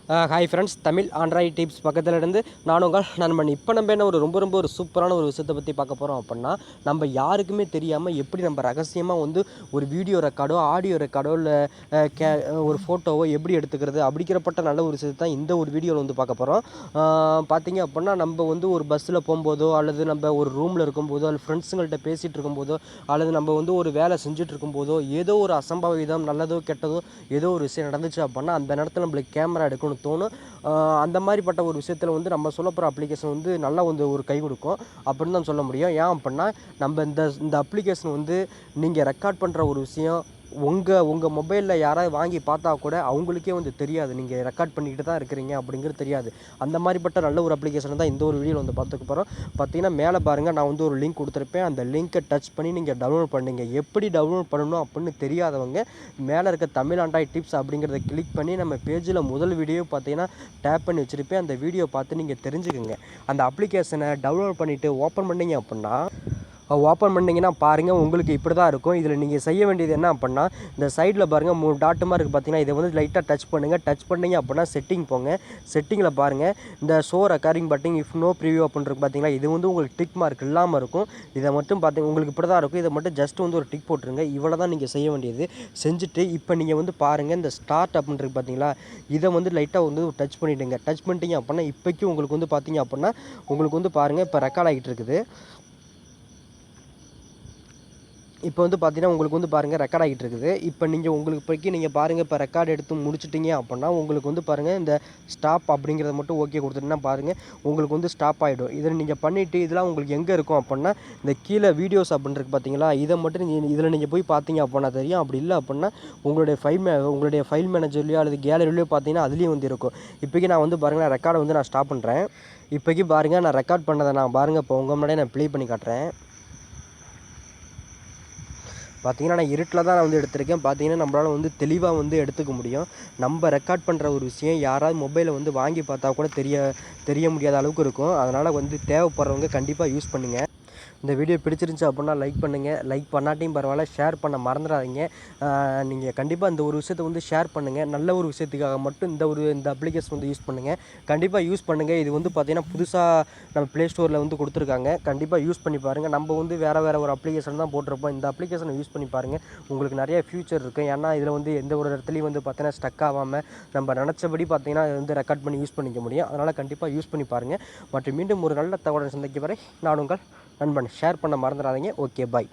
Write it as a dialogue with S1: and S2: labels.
S1: Hi friends, Tamil Android tips பக்கத்தில் இருந்து நான் உங்கள் நண்பன். இப்போ நம்ம என்ன ரொம்ப ஒரு சூப்பரான ஒரு விஷயத்தை பற்றி பார்க்க போகிறோம் அப்படின்னா, நம்ம யாருக்குமே தெரியாமல் எப்படி நம்ம ரகசியமாக வந்து ஒரு வீடியோ ரெக்கார்டோ ஆடியோ ரெக்கார்டோ இல்லை ஒரு ஃபோட்டோவோ எப்படி எடுத்துக்கிறது அப்படிங்கிறப்பட்ட நல்ல ஒரு விஷயத்தை தான் இந்த ஒரு வீடியோவில் வந்து பார்க்க போகிறோம். பார்த்தீங்க அப்படின்னா, நம்ம வந்து ஒரு பஸ்ஸில் போகும்போதோ அல்லது நம்ம ஒரு ரூமில் இருக்கும்போதோ அல்லது ஃப்ரெண்ட்ஸுங்கள்கிட்ட பேசிகிட்டு இருக்கும்போதோ அல்லது நம்ம வந்து ஒரு வேலை செஞ்சுட்டு இருக்கும்போதோ ஏதோ ஒரு அசம்பாவிதம் நல்லதோ கெட்டதோ ஏதோ ஒரு விஷயம் நடந்துச்சு அப்படின்னா அந்த நேரத்தில் நம்மளுக்கு கேமரா எடுக்கணும் தோணும். அந்த மாதிரிப்பட்ட ஒரு விஷயத்தில் வந்து நம்ம சொல்ல போகிற அப்ளிகேஷன் வந்து நல்லா வந்து ஒரு கை கொடுக்கும் அப்படின்னு தான் சொல்ல முடியும். ஏன் அப்படின்னா, நம்ம இந்த அப்ளிகேஷன் வந்து நீங்கள் ரெக்கார்ட் பண்ணுற ஒரு விஷயம் உங்கள் மொபைலில் யாராவது வாங்கி பார்த்தா கூட அவங்களுக்கே வந்து தெரியாது, நீங்கள் ரெக்கார்ட் பண்ணிக்கிட்டு தான் இருக்கிறீங்க அப்படிங்கிறது தெரியாது. அந்த மாதிரிப்பட்ட நல்ல ஒரு அப்ளிகேஷன் தான் இந்த ஒரு வீடியோவில் வந்து பார்த்துக்க போகிறோம். பார்த்தீங்கன்னா மேலே பாருங்கள், நான் வந்து ஒரு லிங்க் கொடுத்துருப்பேன். அந்த லிங்க்கை டச் பண்ணி நீங்கள் டவுன்லோட் பண்ணுங்க. எப்படி டவுன்லோட் பண்ணணும் அப்படின்னு தெரியாதவங்க மேலே இருக்க தமிழ் ஆண்ட்ராய்ட் டிப்ஸ் அப்படிங்கிறத கிளிக் பண்ணி நம்ம பேஜில் முதல் வீடியோ பார்த்தீங்கன்னா டேப் பண்ணி வச்சுருப்பேன். அந்த வீடியோ பார்த்து நீங்கள் தெரிஞ்சுக்கோங்க. அந்த அப்ளிகேஷனை டவுன்லோட் பண்ணிவிட்டு ஓப்பன் பண்ணிங்க அப்படின்னா ஓப்பன் பண்ணிங்கன்னா பாருங்கள், உங்களுக்கு இப்படி தான் இருக்கும். இதில் நீங்கள் செய்ய வேண்டியது என்ன அப்படின்னா, இந்த சைடில் பாருங்கள் 3 டாட்டு மாதிரி இருக்குது பார்த்தீங்கன்னா, இதை வந்து லைட்டாக டச் பண்ணுங்கள். டச் பண்ணிங்க அப்படின்னா செட்டிங் போங்க. செட்டிங்கில் பாருங்கள், இந்த show recording button if no preview அப்படின்னு இருக்குது பார்த்தீங்களா, இது வந்து உங்களுக்கு டிக் மார்க் இல்லாமல் இருக்கும். இதை மட்டும் பார்த்தீங்க உங்களுக்கு இப்படி தான் இருக்கும். இதை மட்டும் ஜஸ்ட் வந்து ஒரு டிக் போட்டுருங்க. இவ்வளோ தான் நீங்கள் செய்ய வேண்டியது. செஞ்சுட்டு இப்போ நீங்கள் வந்து பாருங்கள், இந்த ஸ்டார்ட் அப்படின்னு இருக்குது பார்த்தீங்களா, இதை வந்து லைட்டாக வந்து டச் பண்ணிவிடுங்க. டச் பண்ணிட்டீங்க அப்படின்னா இப்போக்கி உங்களுக்கு வந்து பார்த்தீங்க அப்படின்னா உங்களுக்கு வந்து பாருங்கள், இப்போ ரெக்கார்ட் ஆகிட்டு இருக்குது. இப்போ வந்து பார்த்தீங்கன்னா உங்களுக்கு வந்து பாருங்கள் ரெக்கார்ட் ஆகிட்டு இருக்குது. இப்போ நீங்கள் உங்களுக்கு இப்போக்கி நீங்கள் பாருங்கள், இப்போ ரெக்கார்ட் எடுத்து முடிச்சிட்டிங்க அப்படின்னா உங்களுக்கு வந்து பாருங்கள், இந்த ஸ்டாப் அப்படிங்கிறத மட்டும் ஓகே கொடுத்துட்டிங்கன்னா பாருங்கள் உங்களுக்கு வந்து ஸ்டாப் ஆகிடும். இதில் நீங்கள் பண்ணிவிட்டு இதெல்லாம் உங்களுக்கு எங்கே இருக்கும் அப்படின்னா, இந்த கீழே வீடியோஸ் அப்படின்னு இருக்குது பார்த்தீங்களா, இதை மட்டும் இதில் நீங்கள் போய் பார்த்தீங்க அப்படின்னா தெரியும். அப்படி இல்லை அப்படின்னா உங்களுடைய ஃபைல் மேனேஜர்லையோ அல்லது கேலரிலையோ பார்த்தீங்கன்னா அதுலேயும் வந்து இருக்கும். இப்போக்கி நான் வந்து பாருங்கள், நான் ரெக்கார்டை வந்து நான் ஸ்டாப் பண்ணுறேன். இப்போக்கி பாருங்கள், நான் ரெக்கார்ட் பண்ணதை நான் பாருங்கள் இப்போ உங்கள் முன்னாடியே நான் ப்ளே பண்ணி காட்டுறேன். பார்த்தீங்கன்னா நான் இருட்டில் தான் நான் வந்து எடுத்திருக்கேன். பார்த்தீங்கன்னா நம்மளால் வந்து தெளிவாக வந்து எடுத்துக்க முடியும். நம்ம ரெக்கார்ட் பண்ணுற ஒரு விஷயம் யாராவது மொபைலை வந்து வாங்கி பார்த்தா கூட தெரிய முடியாத அளவுக்கு இருக்கும். அதனால் வந்து தேவைப்படுறவங்க கண்டிப்பாக யூஸ் பண்ணுங்கள். இந்த வீடியோ பிடிச்சிருந்துச்சி அப்படின்னா லைக் பண்ணுங்கள். லைக் பண்ணாட்டியும் பரவாயில்ல, ஷேர் பண்ண மறந்துடாதீங்க. நீங்கள் கண்டிப்பாக இந்த ஒரு விஷயத்தை வந்து ஷேர் பண்ணுங்கள். நல்ல ஒரு விஷயத்துக்காக மட்டும் இந்த அப்ளிகேஷன் வந்து யூஸ் பண்ணுங்கள். கண்டிப்பாக யூஸ் பண்ணுங்கள். இது வந்து பார்த்திங்கன்னா புதுசாக நம்ம ப்ளே ஸ்டோரில் வந்து கொடுத்துருக்காங்க. கண்டிப்பாக யூஸ் பண்ணி பாருங்கள். நம்ம வந்து வேறு ஒரு அப்ளிகேஷன் தான் போட்டிருப்போம். இந்த அப்ளிகேஷனை யூஸ் பண்ணி பாருங்கள். உங்களுக்கு நிறைய ஃபியூச்சர் இருக்குது. ஏன்னா இதில் வந்து எந்த ஒரு இடத்துலையும் வந்து பார்த்தீங்கன்னா ஸ்டக் ஆகாமல் நம்ம நினச்சபடி பார்த்தீங்கன்னா இதை வந்து ரெக்கார்ட் பண்ணி யூஸ் பண்ணிக்க முடியும். அதனால் கண்டிப்பாக யூஸ் பண்ணி பாருங்கள். மற்றும் மீண்டும் ஒரு நல்ல தகவலை சந்திக்கும் வரை நான் உங்கள் நண்பன். ஷேர் பண்ண மறந்துடாதீங்க. ஓகே, பாய்.